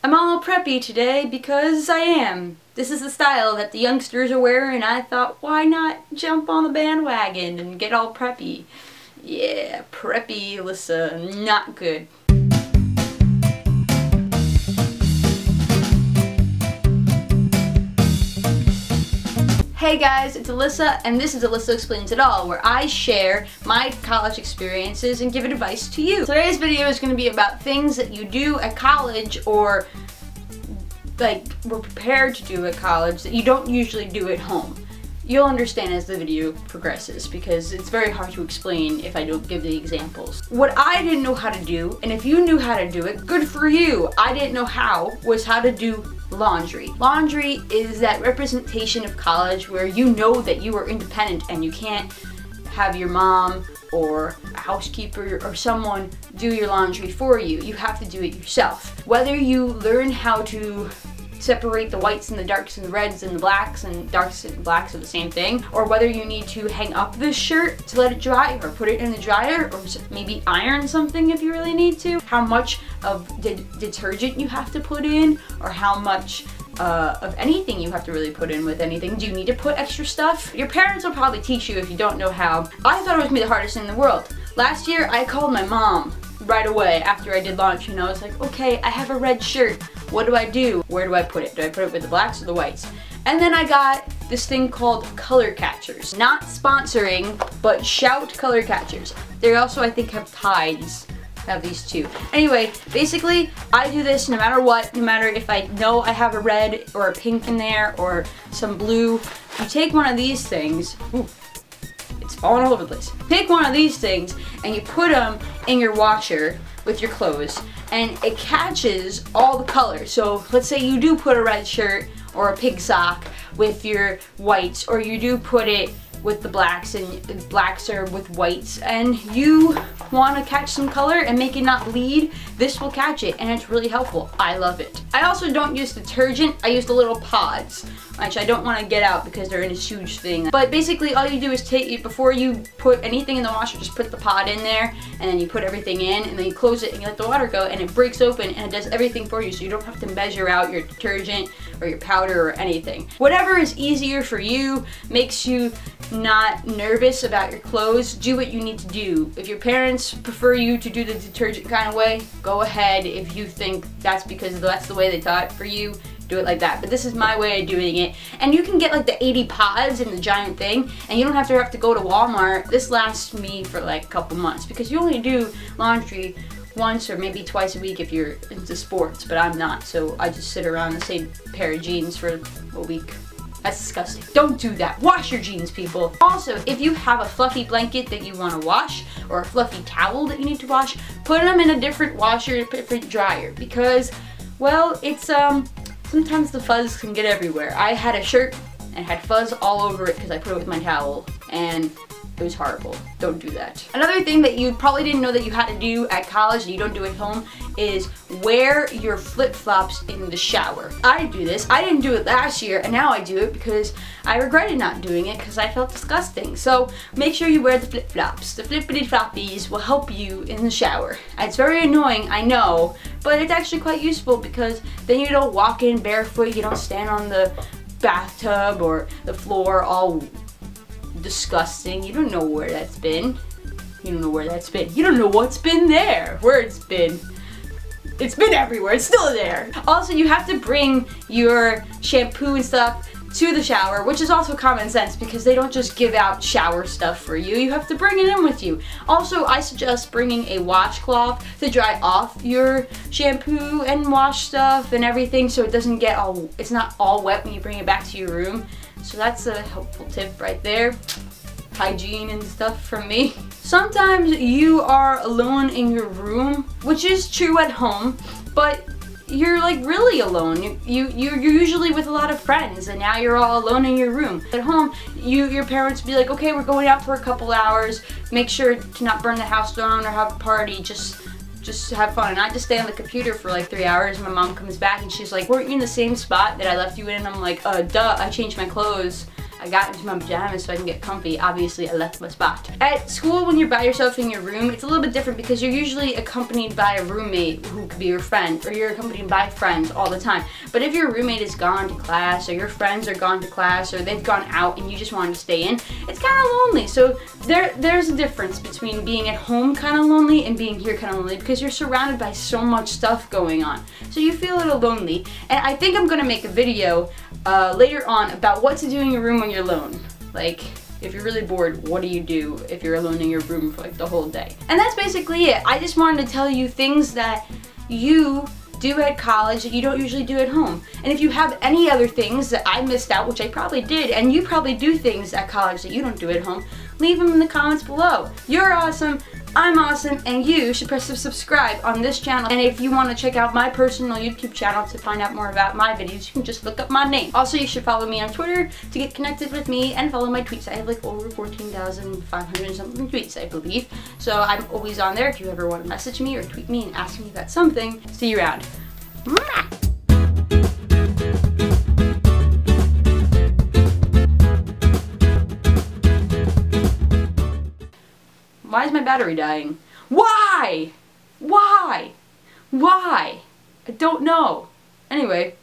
I'm all preppy today because I am. This is the style that the youngsters are wearing, and I thought, why not jump on the bandwagon and get all preppy? Yeah, preppy Alyssa, not good. Hey guys, it's Alyssa, and this is Alyssa Explains It All, where I share my college experiences and give advice to you. Today's video is going to be about things that you do at college, or like were prepared to do at college, that you don't usually do at home. You'll understand as the video progresses, because it's very hard to explain if I don't give the examples. What I didn't know how to do, and if you knew how to do it, good for you. I didn't know how, was how to do laundry. Laundry is that representation of college where you know that you are independent and you can't have your mom or a housekeeper or someone do your laundry for you. You have to do it yourself. Whether you learn how to separate the whites and the darks and the reds and the blacks, and darks and blacks are the same thing, or whether you need to hang up this shirt to let it dry, or put it in the dryer, or maybe iron something if you really need to, how much of detergent you have to put in, or how much of anything you have to really put in with anything. Do you need to put extra stuff? Your parents will probably teach you if you don't know how. I thought it was the hardest thing in the world. Last year I called my mom right away after I did laundry, and I was like, okay, I have a red shirt. What do I do? Where do I put it? Do I put it with the blacks or the whites? And then I got this thing called color catchers. Not sponsoring, but shout color catchers. They also, I think, have Tides. Have these two. Anyway, basically, I do this no matter what, no matter if I know I have a red or a pink in there or some blue. You take one of these things. Ooh, it's falling all over the place. Take one of these things and you put them in your washer with your clothes, and it catches all the colors. So let's say you do put a red shirt or a pink sock with your whites, or you do put it with the blacks, and blacks are with whites, and you want to catch some color and make it not bleed, this will catch it, and it's really helpful. I love it. I also don't use detergent, I use the little pods, which I don't want to get out because they're in this huge thing. But basically all you do is take it, before you put anything in the washer, just put the pod in there, and then you put everything in, and then you close it and you let the water go, and it breaks open and it does everything for you, so you don't have to measure out your detergent or your powder or anything. Whatever is easier for you, makes you not nervous about your clothes, do what you need to do. If your parents prefer you to do the detergent kind of way, go ahead. If you think that's because that's the way they taught for you, do it like that. But this is my way of doing it. And you can get like the 80 pods in the giant thing, and you don't have to go to Walmart. This lasts me for like a couple months, because you only do laundry once or maybe twice a week if you're into sports, but I'm not, so I just sit around the same pair of jeans for a week. That's disgusting. Don't do that. Wash your jeans, people. Also, if you have a fluffy blanket that you want to wash, or a fluffy towel that you need to wash, put them in a different washer, a different dryer, because, well, it's, sometimes the fuzz can get everywhere. I had a shirt and had fuzz all over it because I put it with my towel, and it was horrible. Don't do that. Another thing that you probably didn't know that you had to do at college and you don't do at home is wear your flip-flops in the shower. I do this. I didn't do it last year, and now I do it because I regretted not doing it because I felt disgusting. So make sure you wear the flip-flops. The flippity-floppies will help you in the shower. It's very annoying, I know, but it's actually quite useful, because then you don't walk in barefoot, you don't stand on the bathtub or the floor all disgusting. You don't know where that's been. You don't know where that's been. You don't know what's been there. Where it's been. It's been everywhere. It's still there. Also, you have to bring your shampoo and stuff to the shower, which is also common sense, because they don't just give out shower stuff for you. You have to bring it in with you. Also, I suggest bringing a washcloth to dry off your shampoo and wash stuff and everything, so it doesn't get all, it's not all wet when you bring it back to your room. So that's a helpful tip right there. Hygiene and stuff from me. Sometimes you are alone in your room, which is true at home, but you're like really alone. You're usually with a lot of friends, and now you're all alone in your room. At home, your parents be like, okay, we're going out for a couple hours. Make sure to not burn the house down or have a party. Just have fun. And I just stay on the computer for like 3 hours. My mom comes back and she's like, weren't you in the same spot that I left you in? And I'm like, duh, I changed my clothes I got into my pajamas so I can get comfy. Obviously, I left my spot. At school, when you're by yourself in your room, it's a little bit different because you're usually accompanied by a roommate who could be your friend, or you're accompanied by friends all the time. But if your roommate is gone to class, or your friends are gone to class, or they've gone out and you just want to stay in, it's kind of lonely. So there's a difference between being at home kind of lonely and being here kind of lonely, because you're surrounded by so much stuff going on. So you feel a little lonely. And I think I'm going to make a video later on about what to do in your room when you're alone. Like, if you're really bored, what do you do if you're alone in your room for like the whole day? And that's basically it. I just wanted to tell you things that you do at college that you don't usually do at home. And if you have any other things that I missed out, which I probably did, and you probably do things at college that you don't do at home, leave them in the comments below. You're awesome, I'm awesome, and you should press the subscribe on this channel. And if you want to check out my personal YouTube channel to find out more about my videos, you can just look up my name. Also, you should follow me on Twitter to get connected with me and follow my tweets. I have like over 14,500 something tweets, I believe. So I'm always on there if you ever want to message me or tweet me and ask me about something. See you around. Why is my battery dying? Why? Why? Why? I don't know. Anyway.